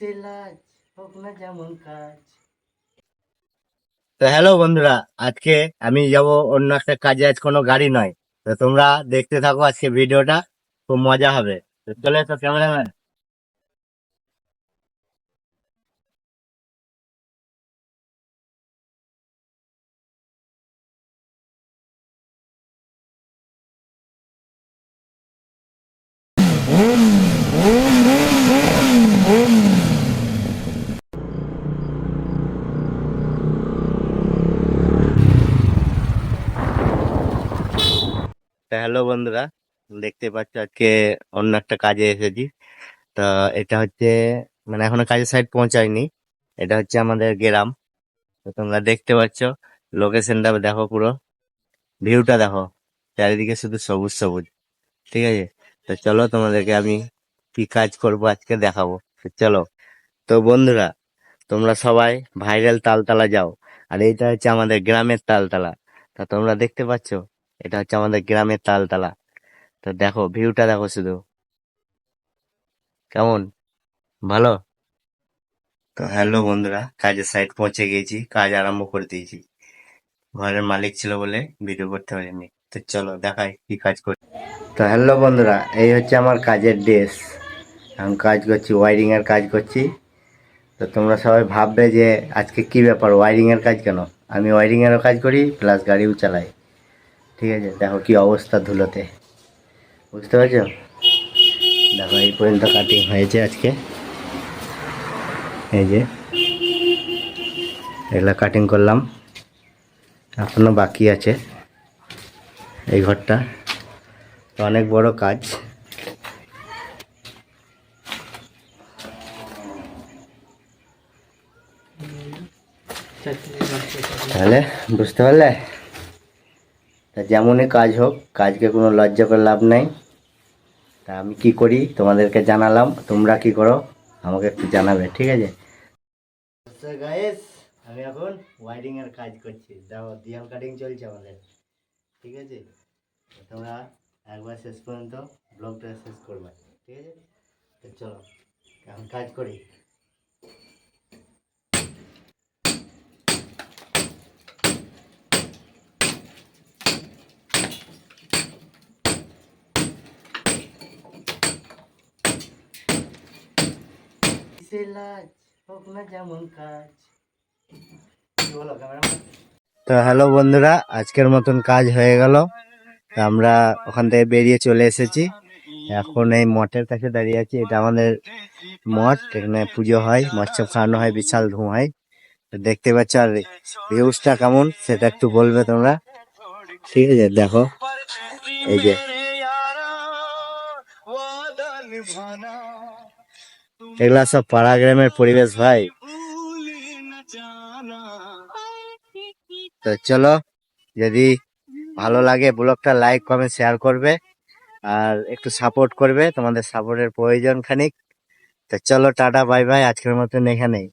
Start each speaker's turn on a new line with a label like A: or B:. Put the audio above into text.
A: লাজ হোক না যেমন কাজ। তো হ্যালো বন্ধুরা, আজকে আমি যাব অন্য একটা কাজে। আজ কোনো গাড়ি নয়। তো তোমরা দেখতে থাকো আজকে ভিডিওটা, খুব মজা হবে। তো চলে তো ক্যামেরাম্যান। তো হ্যালো বন্ধুরা, দেখতে পাচ্ছ আজকে অন্য একটা কাজে এসেছি। তা এটা হচ্ছে, মানে এখনো কাজের সাইড পৌঁছায়নি। এটা হচ্ছে আমাদের গ্রাম। তো তোমরা দেখতে পাচ্ছ, লোকেশনটা দেখো, পুরো ভিউটা দেখো, চারিদিকে শুধু সবুজ সবুজ। ঠিক আছে, তো চলো তোমাদেরকে আমি কি কাজ করব আজকে দেখাবো। তো চলো। তো বন্ধুরা, তোমরা সবাই ভাইরাল তালতলা যাও। আর এইটা হচ্ছে আমাদের গ্রামের তালতলা। তা তোমরা দেখতে পাচ্ছ, এটা হচ্ছে আমাদের গ্রামের তালতলা। তো দেখো ভিউটা দেখো শুধু, কেমন, ভালো। তো হ্যালো বন্ধুরা, কাজের সাইড পৌঁছে গেছি, কাজ আরম্ভ করে দিয়েছি। ঘরের মালিক ছিল বলে ভিডিও করতে পারিনি। তো চলো দেখাই কি কাজ করি। তো হ্যালো বন্ধুরা, এই হচ্ছে আমার কাজের ড্রেস। আমি কাজ করছি, ওয়ারিং এর কাজ করছি। তো তোমরা সবাই ভাববে যে আজকে কি ব্যাপার, ওয়ারিং এর কাজ কেন? আমি ওয়ারিং এরও কাজ করি, প্লাস গাড়িও চালাই। ঠিক আছে, দেখো কি অবস্থা ধুলোতে, বুঝতে পারছো? দেখো এই পর্যন্ত কাটিং হয়েছে আজকে। এই যে এগুলা কাটিং করলাম, এখনো বাকি আছে এই ঘরটা। তো অনেক বড় কাজ। তাহলে বুঝতে পারলে? তা যেমনই কাজ হোক, কাজকে কোনো লজ্জা করে লাভ নাই। তা আমি কি করি তোমাদেরকে জানালাম, তোমরা কি করো আমাকে একটু জানাবে, ঠিক আছে? গাইস, আমি এখন ওয়ারিং এর কাজ করছি। দেখো দেয়াল কাটিং চলছে আমাদের, ঠিক আছে? তো তোমরা একবার শেষ পর্যন্ত ব্লগটা শেষ করবে, ঠিক আছে? তো চলো এখন কাজ করি। লাজ হোক না যেমন কাজ। কি বলো ক্যামেরাম্যান? তো হ্যালো বন্ধুরা, আজকের মতন কাজ হয়ে গেল। আমরা ওখান থেকে বেরিয়ে চলে এসেছি। এখন এই মঠের কাছে দাঁড়িয়ে আছি। এটা আমাদের মঠ, এখানে পুজো হয়, মৎস্য খাওয়ানো হয়, বিশাল ধুম হয়। তো দেখতে পাচ্ছ, আর ভিউজটা কেমন সেটা একটু বলবে তোমরা, ঠিক আছে? দেখো এই যে, এগুলা সব পাড়া গ্রামের পরিবেশ ভাই। তো চলো, যদি ভালো লাগে ব্লগটা লাইক কমেন্ট শেয়ার করবে, আর একটু সাপোর্ট করবে, তোমাদের সাপোর্টের প্রয়োজন খানিক। তো চলো টাটা বাই বাই, আজকের মতন এখানেই।